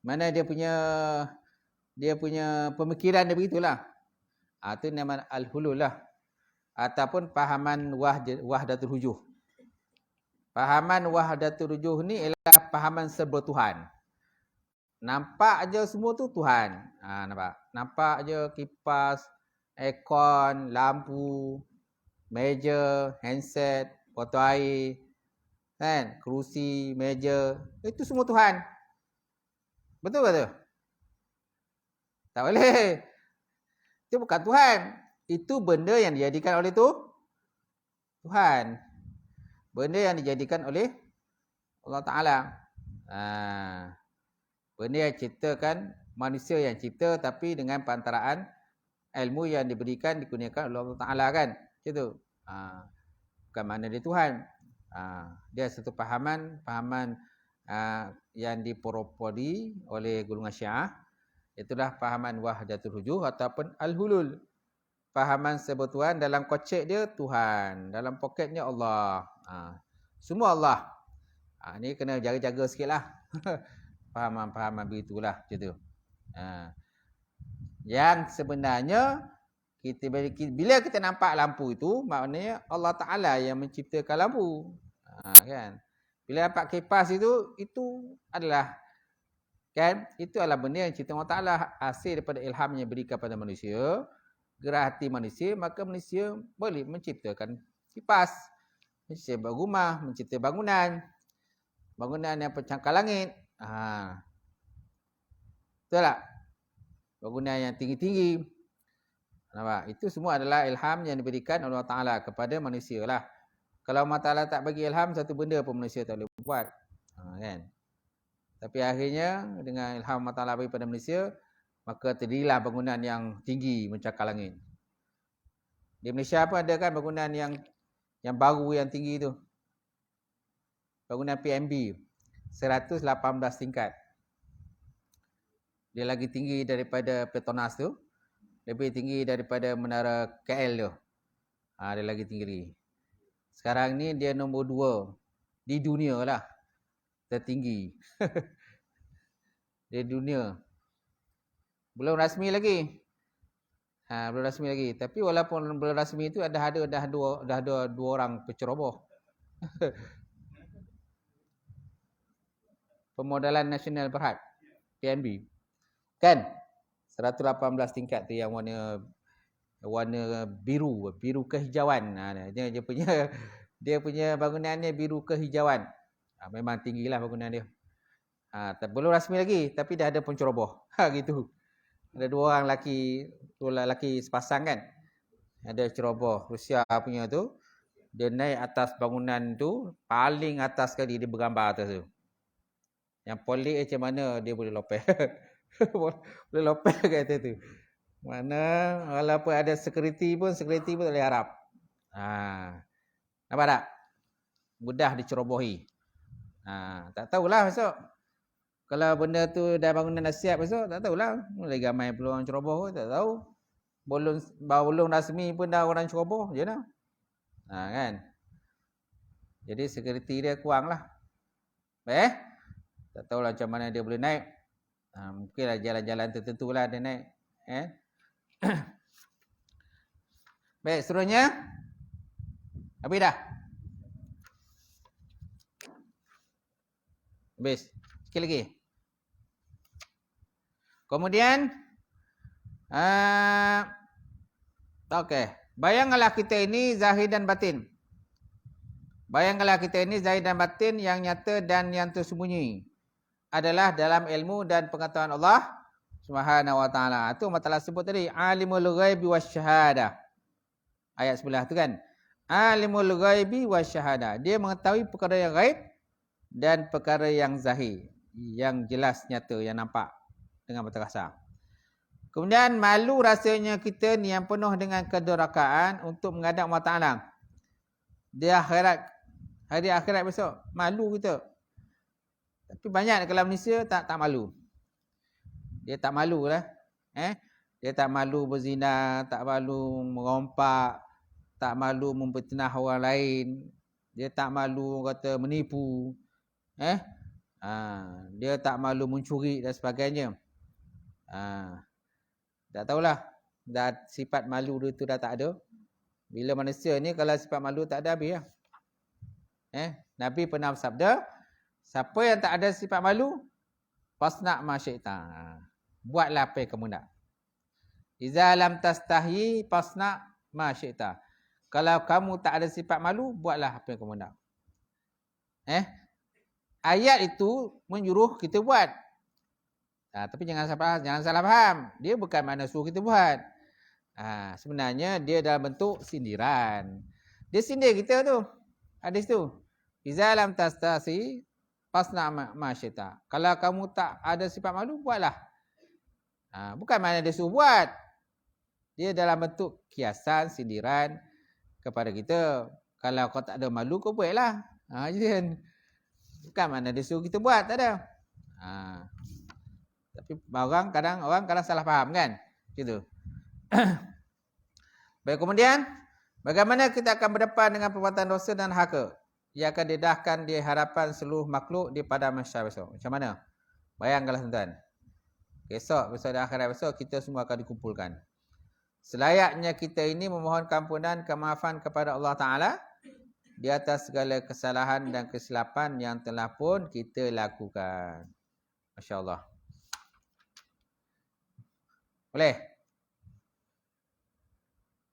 Mana dia punya pemikiran dia begitulah. Itu nama al-hulul lah. ataupun pahaman wahdatul wujuh. Pahaman wahdatul wujuh ni ialah pahaman serba Tuhan. Nampak je semua tu Tuhan. Nampak? Nampak je kipas, aircon, lampu, meja, handset, botol air, kan? Kerusi, meja, itu semua Tuhan. Betul ke tu? Tak boleh. Itu bukan Tuhan. Itu benda yang dijadikan oleh Tuhan. Benda yang dijadikan oleh Allah Ta'ala. Benda yang ciptakan manusia yang cipta, tapi dengan perantaraan ilmu yang dikurniakan oleh Allah Ta'ala, kan? Macam tu. Bukan makna dia Tuhan. Dia satu pahaman yang diporopodi oleh golongan Syiah. Itulah pahaman wahdatul wujuh ataupun al-hulul. Pahaman serba Tuhan, dalam kocek dia Tuhan, dalam poketnya Allah. Semua Allah. Ni kena jaga-jaga sikit lah. Pahaman-pahaman begitulah macam tu. Yang sebenarnya bila kita nampak lampu itu, maknanya Allah Ta'ala yang menciptakan lampu. Kan? Bila nampak kipas itu adalah, kan, itu adalah benda yang cipta Allah Ta'ala, hasil daripada ilham yang berikan kepada manusia, gerah hati manusia, maka manusia boleh menciptakan kipas, menciptakan rumah, menciptakan bangunan yang pencangkal langit. Betul tak? Bangunan yang tinggi-tinggi. Nampak? Itu semua adalah ilham yang diberikan oleh Allah Ta'ala kepada manusia lah. Kalau Allah Ta'ala tak bagi ilham, satu benda pun manusia tak boleh buat. Kan? Tapi akhirnya dengan ilham Allah Ta'ala bagi pada manusia, maka terdirilah bangunan yang tinggi mencakar langit. Di Malaysia pun ada kan bangunan yang baru yang tinggi tu. Bangunan PMB 118 tingkat. Dia lagi tinggi daripada Petronas tu. Lebih tinggi daripada menara KL tu. Dia lagi tinggi lagi. Sekarang ni dia nombor 2 di dunia lah. Tertinggi. Di dunia. Belum rasmi lagi. Belum rasmi lagi. Tapi walaupun belum rasmi tu dah ada dua orang penceroboh. Pemodalan Nasional Berhad, PNB. Kan? 118 tingkat tu yang warna biru kehijauan. Dia punya bangunannya biru kehijauan. Memang tinggilah bangunan dia. Belum rasmi lagi, tapi dah ada penceroboh. Gitu. Ada dua orang lelaki sepasang kan. Ada ceroboh Rusia punya tu. Dia naik atas bangunan tu, paling atas sekali dia bergambar atas tu. Yang polik macam mana dia boleh lopeh. Boleh lopeh kat atas tu. Mana walaupun ada security pun tak boleh harap. Nampak tak? Mudah dicerobohi. Tak tahulah besok. Kalau benda tu dah bangunan dah siap besok, tak tahulah. Mulai ramai peluang ceroboh pun, tak tahu. Belum rasmi pun dah orang ceroboh je dah. Kan? Jadi security dia kurang lah. Tak tahulah macam mana dia boleh naik. Mungkinlah jalan-jalan tertentu lah dia naik. Baik, seterusnya. Habis dah? Habis. Sikit lagi. Kemudian, okey. Bayangkanlah kita ini zahir dan batin. Bayangkanlah kita ini zahir dan batin yang nyata dan yang tersembunyi adalah dalam ilmu dan pengetahuan Allah Subhanahu wa taala. Itu Allah Taala sebut tadi, alimul ghaibi wasyahadah. Ayat sebelah tu kan. Alimul ghaibi wasyahadah. Dia mengetahui perkara yang ghaib dan perkara yang zahir, yang jelas nyata, yang nampak dengan mata kasar. Kemudian malu rasanya kita ni yang penuh dengan kedurhakaan untuk menghadap Allah Taala. Dia hari akhirat besok, malu kita. Tapi banyak kalau Malaysia tak malu. Dia tak malu lah. Dia tak malu berzina, tak malu merompak, tak malu memfitnah orang lain. Dia tak malu kata menipu. Dia tak malu mencuri dan sebagainya. Tak tahulah. Dah sifat malu dia tu dah tak ada. Bila manusia ni kalau sifat malu tak ada habis lah. Nabi pernah bersabda, siapa yang tak ada sifat malu, fasna' ma syi'ta. Buatlah apa yang kamu nak. Iza lam tastahi fasna' ma syi'ta. Kalau kamu tak ada sifat malu, buatlah apa yang kamu nak. Ayat itu menyuruh kita buat. Tapi jangan salah faham. Dia bukan makna suruh kita buat. Sebenarnya dia dalam bentuk sindiran. Dia sindir kita tu. Hadis tu. Iza lam tastahi fasna' ma syi'ta. Kalau kamu tak ada sifat malu, buatlah. Bukan makna dia suruh buat. Dia dalam bentuk kiasan, sindiran kepada kita. Kalau kau tak ada malu, kau buatlah. Bukan makna dia suruh kita buat, tak ada. Tapi orang kadang salah faham kan? Gitu. Baik, kemudian bagaimana kita akan berdepan dengan perbuatan dosa dan haka yang akan didahkan di hadapan seluruh makhluk di padang mahsyar besok? Macam mana? Bayangkanlah tuan-tuan. Besok di akhirat besok kita semua akan dikumpulkan. Selayaknya kita ini memohon kampunan, kemaafan kepada Allah Ta'ala di atas segala kesalahan dan kesilapan yang telah pun kita lakukan. Masya Allah. Boleh?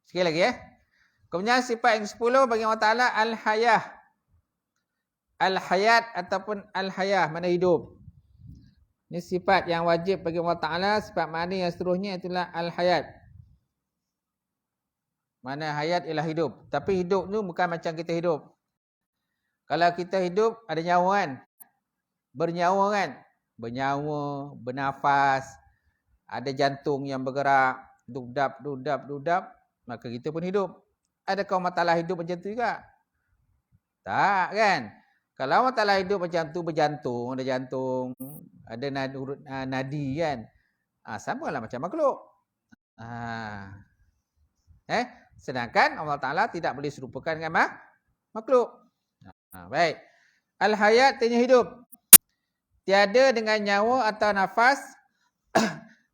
Sekali lagi Kemudian sifat yang 10 bagi Allah Ta'ala Al-Hayah. Al-Hayat ataupun Al-Hayah, mana hidup. Ini sifat yang wajib bagi Allah Ta'ala. Sifat mana yang seterusnya itulah Al-Hayat. Mana hayat ialah hidup. Tapi hidup tu bukan macam kita hidup. Kalau kita hidup ada nyawa kan. Bernyawa kan. Bernyawa, bernafas. Ada jantung yang bergerak. Dudap. Maka kita pun hidup. Adakah Allah Ta'ala hidup macam tu juga? Tak kan. Kalau Allah Ta'ala hidup macam tu berjantung. Ada jantung. Ada nadi kan. Sama lah macam makhluk. Sedangkan Allah Ta'ala tidak boleh serupakan dengan makhluk. Baik. Al-Hayat artinya hidup. Tiada dengan nyawa atau nafas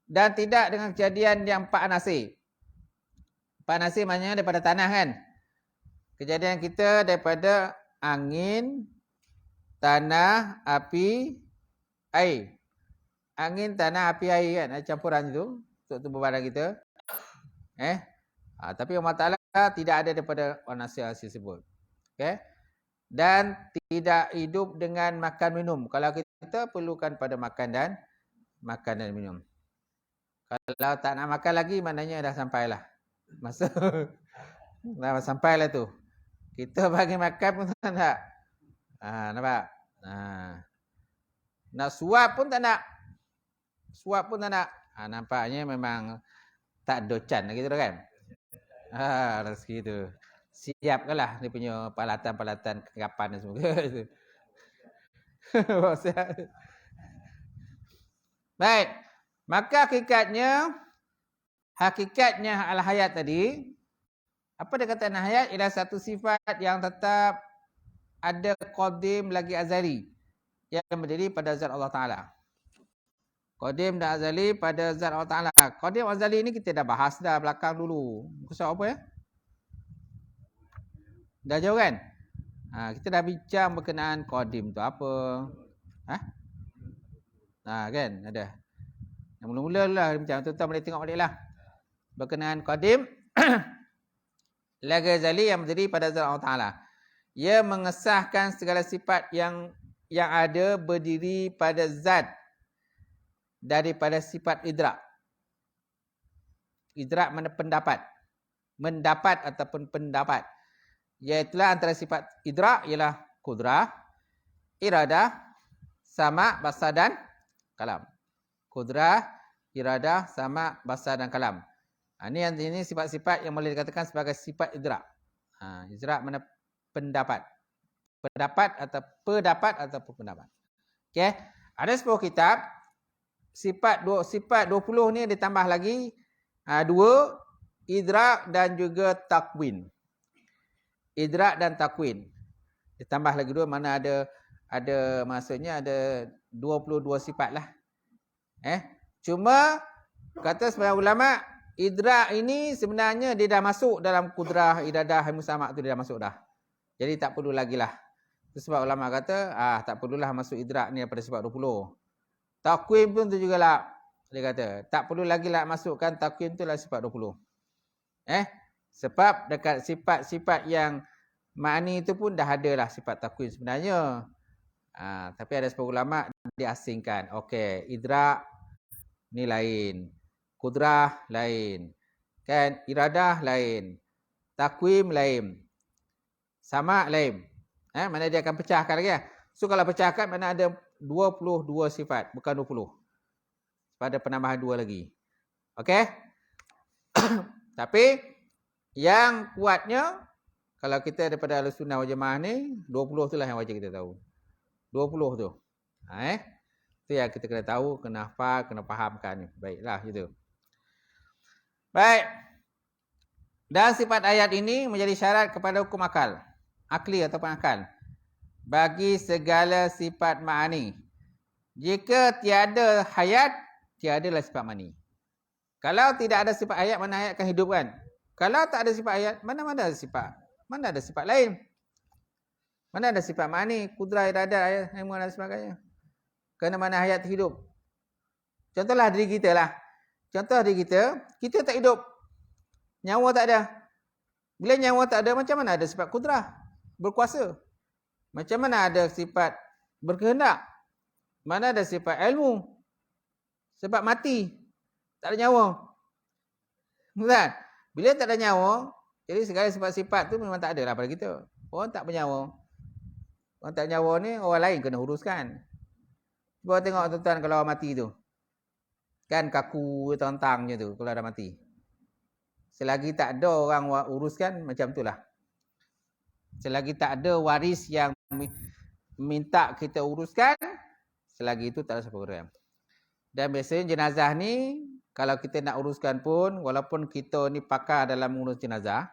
dan tidak dengan kejadian yang empat nasib. Empat nasib maknanya daripada tanah kan. Kejadian kita daripada angin, tanah, api, air. Angin, tanah, api, air kan. Campuran itu untuk tubuh badan kita. Tapi Allah Ta'ala tidak ada daripada nasib tersebut. Okay? Dan tidak hidup dengan makan minum. Kalau kita perlukan pada makan dan minum. Kalau tak nak makan lagi, maknanya dah sampailah. Masa dah sampailah tu. Kita bagi makan pun tak nak. Nampak? Nak suap pun tak nak. Nampaknya memang tak docan gitu kan. Rezeki tu. Siapkanlah dia punya peralatan-peralatan kekapan dan semua. Baik. Maka hakikatnya al-hayat tadi, apa dia kata al-hayat? Ialah satu sifat yang tetap ada qadim lagi azali yang berdiri pada zat Allah Ta'ala. Qadim dan azali pada zat Allah Ta'ala. Qadim azali ni kita dah bahas dah belakang dulu. Kusah apa ya? Dah jauh kan? Kita dah bincang berkenaan qadim tu apa. Kan? Ada. Yang mula-mula lah bincang. Tuan-tuan boleh tengok balik lah. Berkenaan qadim. Lagi azali yang berdiri pada zat Allah Ta'ala. Ia mengesahkan segala sifat yang ada berdiri pada zat daripada sifat idrak. Idrak mana pendapat. Mendapat ataupun pendapat. Iaitulah antara sifat idrak ialah kudrah, iradah, sama, basar dan kalam. Kudrah, iradah, sama, basar dan kalam. Ini sifat-sifat yang boleh dikatakan sebagai sifat idrak. Idrak mana pendapat. Pendapat ataupun pendapat. Okey. Ada 10 kitab. Sifat 20 ni ditambah lagi 2, idrak dan juga takwin. Idrak dan takwin. Ditambah lagi 2, mana ada maksudnya ada 22 sifat lah. Cuma kata sebagian ulama idrak ini sebenarnya dia dah masuk dalam kudrah iradah musamak tu, dia dah masuk dah. Jadi tak perlu lagi lah. Itu sebab ulama kata, tak perlulah masuk idrak ni daripada sifat 20. Takwim pun tu jugalah. Dia kata, tak perlu lagi lah masukkan takwim tu lah sifat 20. Sebab dekat sifat-sifat yang ma'ani tu pun dah ada lah sifat takwim sebenarnya. Tapi ada sebagian ulama diasingkan. Okey, idrak ni lain. Kudrah lain. Kan? Iradah lain. Takwim lain. Sama lain. Mana dia akan pecahkan lagi. So kalau pecahkan mana ada 22 sifat. Bukan 20. Pada penambahan 2 lagi. Okey? Tapi yang kuatnya, kalau kita daripada Ahlussunnah wal Jamaah ni, 20 tu lah yang wajib kita tahu. 20 tu. Itu yang kita kena tahu, kena hafal, kena fahamkan. Baiklah, gitu. Baik. Dan sifat ayat ini menjadi syarat kepada hukum akal. Akli ataupun akal. Bagi segala sifat ma'ani. Jika tiada hayat, tiadalah sifat ma'ani. Kalau tidak ada sifat ayat, mana ayat akan hidup kan? Kalau tak ada sifat ayat, mana ada sifat? Mana ada sifat lain? Mana ada sifat ma'ani, kudrah, iradat, ayat, ilmu dan sebagainya. Kerana mana hayat hidup. Contohlah diri kita lah. Contoh diri kita tak hidup. Nyawa tak ada. Bila nyawa tak ada, macam mana ada sifat kudrah? Berkuasa. Macam mana ada sifat berkehendak? Mana ada sifat ilmu? Sebab mati. Tak ada nyawa. Kan? Bila tak ada nyawa, jadi segala sifat-sifat tu memang tak ada lah pada kita. Orang tak bernyawa. Orang tak nyawa ni, orang lain kena uruskan. Cuba tengok tuan-tuan kalau orang mati tu. Kan kaku, tentang je tu kalau dah mati. Selagi tak ada orang uruskan, macam tu lah. Selagi tak ada waris yang minta kita uruskan, selagi itu tak ada siapa orang. Dan biasanya jenazah ni, kalau kita nak uruskan pun, walaupun kita ni pakar dalam mengurus jenazah,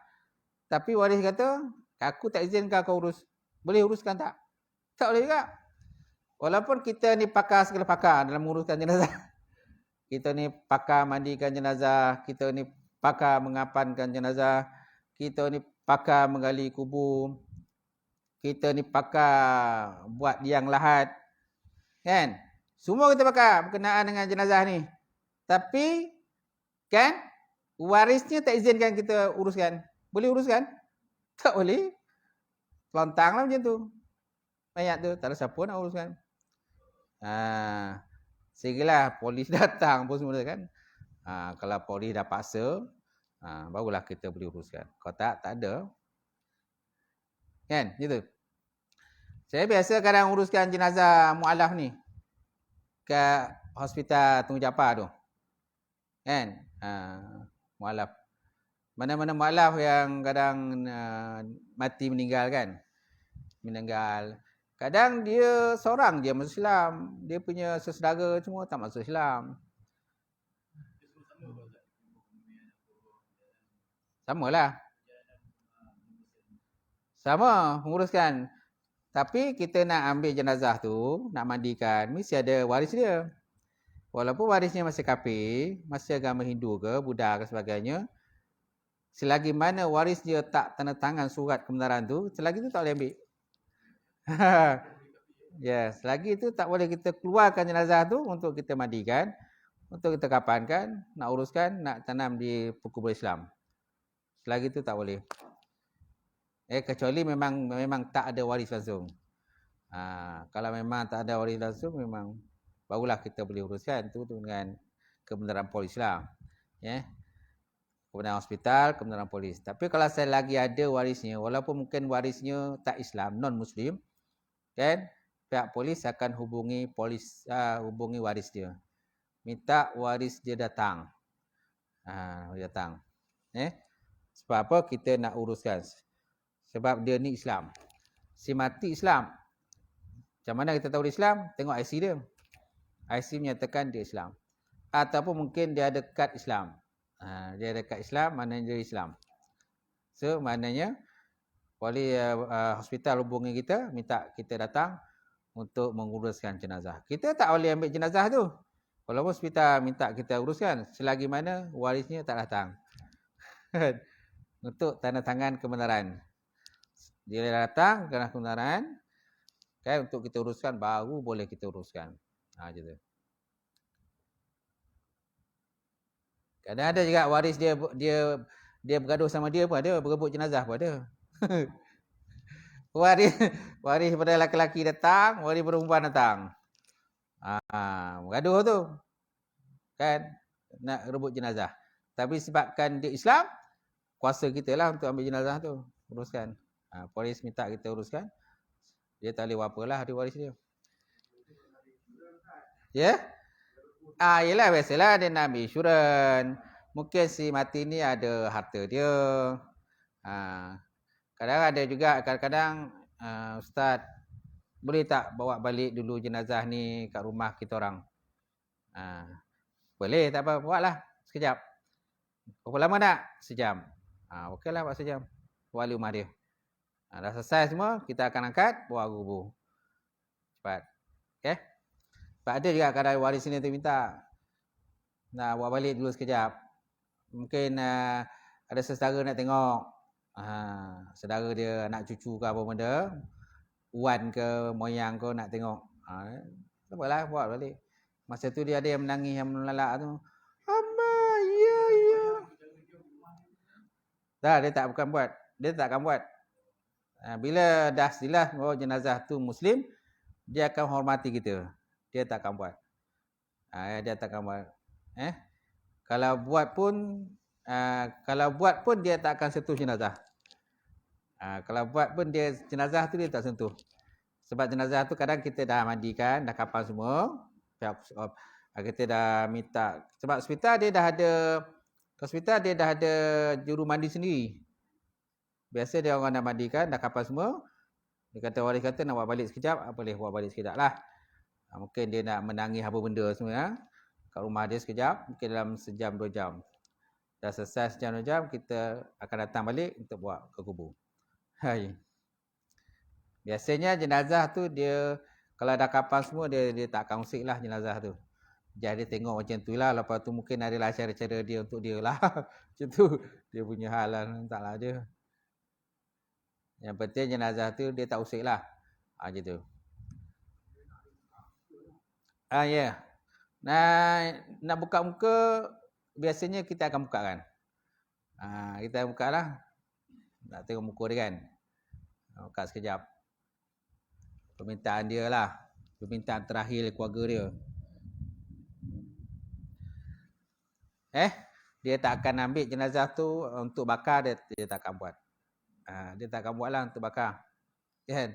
tapi waris kata, aku tak izinkan kau urus. Boleh uruskan tak? Tak boleh juga. Walaupun kita ni pakar segala pakar dalam menguruskan jenazah. Kita ni pakar mandikan jenazah, kita ni pakar mengapankan jenazah, kita ni pakar menggali kubur, kita ni pakar buat liang lahat. Kan? Semua kita pakar berkenaan dengan jenazah ni. Tapi kan warisnya tak izinkan kita uruskan. Boleh uruskan? Tak boleh. Lontanglah macam tu. Mayat tu tak ada siapa nak uruskan. Sehinggalah polis datang pun semua kan. Kalau polis dah paksa, barulah kita boleh uruskan. Kalau tak ada. Kan? Gitu. Saya biasa kadang uruskan jenazah mu'alaf ni. Kat hospital Tunku Japar tu. Kan? Mu'alaf. Mana-mana mu'alaf yang kadang mati meninggal kan. Meninggal. Kadang dia seorang dia masuk Islam. Dia punya saudara semua tak masuk Islam. Samalah. Sama menguruskan. Tapi kita nak ambil jenazah tu, nak mandikan, mesti ada waris dia. Walaupun warisnya masih kafir, masih agama Hindu ke, Buddha ke sebagainya, selagi mana waris dia tak tanda tangan surat kebenaran tu, selagi tu tak boleh ambil. Selagi itu tak boleh kita keluarkan jenazah tu untuk kita mandikan, untuk kita kapankan, nak uruskan, nak tanam di kubur Islam. Selagi itu tak boleh. Kecuali memang tak ada waris langsung. Kalau memang tak ada waris langsung, memang barulah kita boleh uruskan tu dengan kebenaran polis lah. Kebenaran hospital, kebenaran polis. Tapi kalau saya lagi ada warisnya, walaupun mungkin warisnya tak Islam, non-Muslim, kan, pihak polis akan hubungi waris dia. Minta waris dia datang. Sebab apa? Kita nak uruskan. Sebab dia ni Islam. Si mati Islam. Macam mana kita tahu dia Islam? Tengok IC dia. IC menyatakan dia Islam. Ataupun mungkin dia ada kad Islam. Dia ada kad Islam, maknanya dia Islam. So, maknanya hospital hubungi kita, minta kita datang untuk menguruskan jenazah. Kita tak boleh ambil jenazah tu. Walaupun hospital minta kita uruskan, selagi mana warisnya tak datang. Untuk tanda tangan kebenaran. Dia datang kena kebenaran, kan, untuk kita uruskan, baru boleh kita uruskan. Macam tu. Kadang ada juga waris dia bergaduh sama dia pun ada, berebut jenazah pun ada. waris pada lelaki datang, waris perempuan datang. Bergaduh tu. Kan, nak rebut jenazah. Tapi sebabkan dia Islam, kuasa kita lah untuk ambil jenazah tu, uruskan. Polis minta kita uruskan, dia tak boleh buat apalah dia waris dia. Ya? Yelah, biasalah dia nak ambil insurans. Mungkin si mati ni ada harta dia. Kadang ada juga, kadang-kadang Ustaz, boleh tak bawa balik dulu jenazah ni kat rumah kita orang? Boleh, tak apa, buatlah sekejap. Berapa lama nak? Sejam. Okeylah, buat sejam. Wali rumah dia. Dah selesai semua, kita akan angkat, bawa kubur. Cepat. Okay? Sebab ada juga kadang waris sini tu minta nak buat balik dulu sekejap. Mungkin ada saudara nak tengok. Saudara dia, anak cucu ke apa benda, wan ke, moyang ke nak tengok. Tak apalah, buat balik. Masa tu dia ada yang menangis, yang melalak tu. Amma, ya. Dah, dia tak akan buat. Dia tak akan buat. Bila dah jelas bahawa jenazah tu Muslim, dia akan hormati kita. Dia tak akan buat. Dia tak akan buat. Kalau buat pun dia tak akan sentuh jenazah. Kalau buat pun jenazah tu dia tak sentuh. Sebab jenazah tu kadang kita dah mandikan, dah kapal semua. Kita dah minta. Sebab hospital dia dah ada juru mandi sendiri. Biasa dia orang dah mandikan, dah kapal semua. Dia kata, waris kata nak buat balik sekejap, boleh buat balik sekejap lah. Mungkin dia nak menangis apa benda semua. Kat rumah dia sekejap, mungkin dalam sejam 2 jam. Dah selesai sejam 2 jam, kita akan datang balik untuk buat ke kubur. Biasanya jenazah tu dia, kalau dah kapal semua, dia tak akan usik lah jenazah tu. Jadi dia tengok macam tu lah. Lepas tu mungkin adalah cara-cara dia untuk dia lah. Macam tu. Dia punya hal lah. Taklah dia. Yang penting jenazah tu dia tak usik lah. Macam tu. Ya. Nak buka muka, biasanya kita akan buka kan. Kita buka lah. Nak tengok muka dia kan. Buka sekejap. Permintaan dia lah. Permintaan terakhir keluarga dia. Dia tak akan ambil jenazah tu untuk bakar, dia tak akan buat. Dia tak akan buat lah untuk bakar. Kan?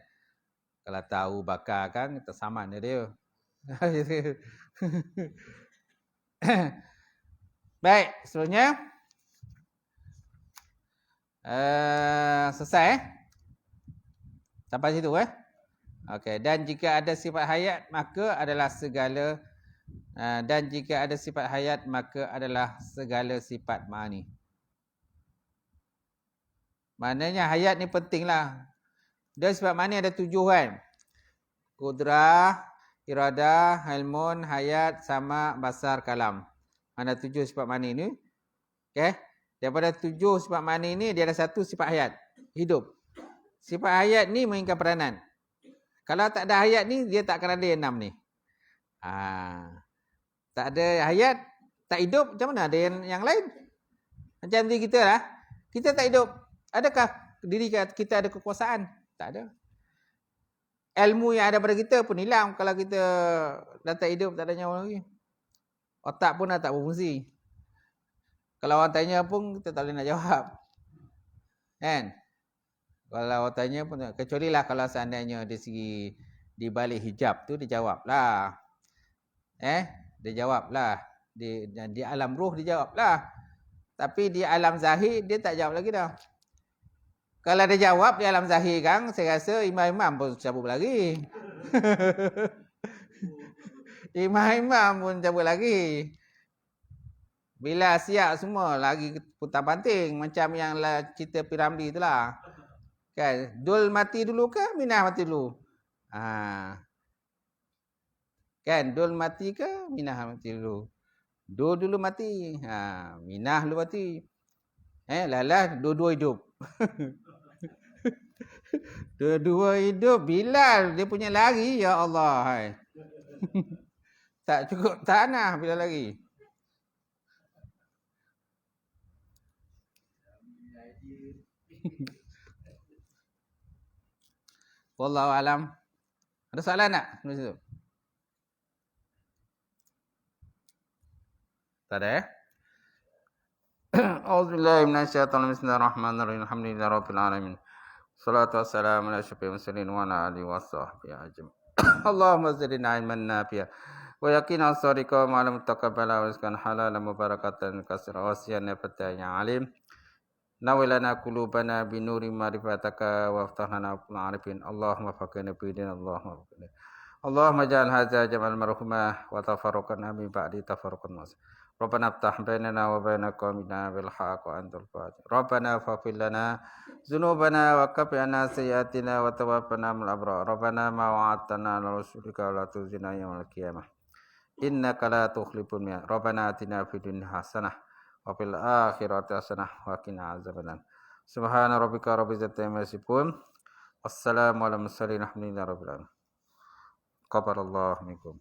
Kalau tahu bakar kan, tersaman dia. Baik, seterusnya. Selesai sampai situ Okey, dan jika ada sifat hayat maka adalah segala sifat ma'ani. Maknanya hayat ni penting lah. Dia sifat ma'ani ada 7 kan. Qudrah, iradah, ilmun, hayat, sama, basar, kalam. Ada 7 sifat ma'ani ni. Okay. Daripada 7 sifat ma'ani ni, dia ada 1 sifat hayat. Hidup. Sifat hayat ni mainkan peranan. Kalau tak ada hayat ni, dia tak akan ada yang 6 ni. Tak ada hayat, tak hidup, macam mana ada yang lain? Macam diri kita lah. Kita tak hidup. Adakah diri kita ada kekuasaan? Tak ada. Ilmu yang ada pada kita pun hilang kalau kita dah tak hidup, tak ada nyawa lagi. Otak pun dah tak berfungsi. Kalau orang tanya pun, kita tak boleh nak jawab. Kan? Kalau orang tanya pun, kecuali lah kalau seandainya dari segi di balik hijab tu, dia jawab lah. Dia jawab lah. Di alam roh dia jawab lah. Tapi di alam zahir, dia tak jawab lagi dah. Kalau dia jawab di alam zahir kan, saya rasa imam-imam pun cabut lagi. Imam-imam pun cabut lagi. Bila siap semua, lagi putar panting. Macam yang cerita Piramli tu lah. Kan? Dul mati dulu ke? Minah mati dulu? Kan Dul mati ke Minah mati dulu? Dul dulu mati. Minah dulu mati. Lalah dua-dua hidup. Dua-dua hidup. Bilal dia punya lari, ya Allah. Hai. Tak cukup tanah bila lari. Wallahu alam. Ada soalan tak? Tak ada A'udzubillahi minasyaitonir rajim. Bismillahirrahmanirrahim. Alhamdulillahirabbil alamin. Salatu wassalamu ala asyrofil mursalin wa ala alihi washabbihi ajmain. Allahumma zidna ilman nafi'a wa yaqinan sadiqa wa ma'lam taqabbala wa rizqan halalan mubarakatan kasira wasiyan fataya alim. Nawilana qulubana binuri ma'rifataka wa aftah lana kull arifin. Allahumma faqihna fi din. Allahumma ja'al hadza jam'al marhumah wa tafarruqana min ba'di tafarruqan mas. Rabbana aftah bainana wa baina qaumina bil haqq wa antal fatih. Rabbana faghfir lana dzunubana wa kaffir 'anna sayyi'atina wa tawaffana ma'al abrar. Rabbana ma wa'adtana 'ala rasulika wa la tukhzina yaumil qiyamah. Innaka la tukhliful mi'ad. Rabbana atina fid dunya hasanah wa fil akhirati hasanah wa qina azabannar. Subhana rabbika rabbil izzati amma yasifun. Wassalamu ala mursalin. Alhamdulillahi rabbil alamin. Qabarallahu minkum.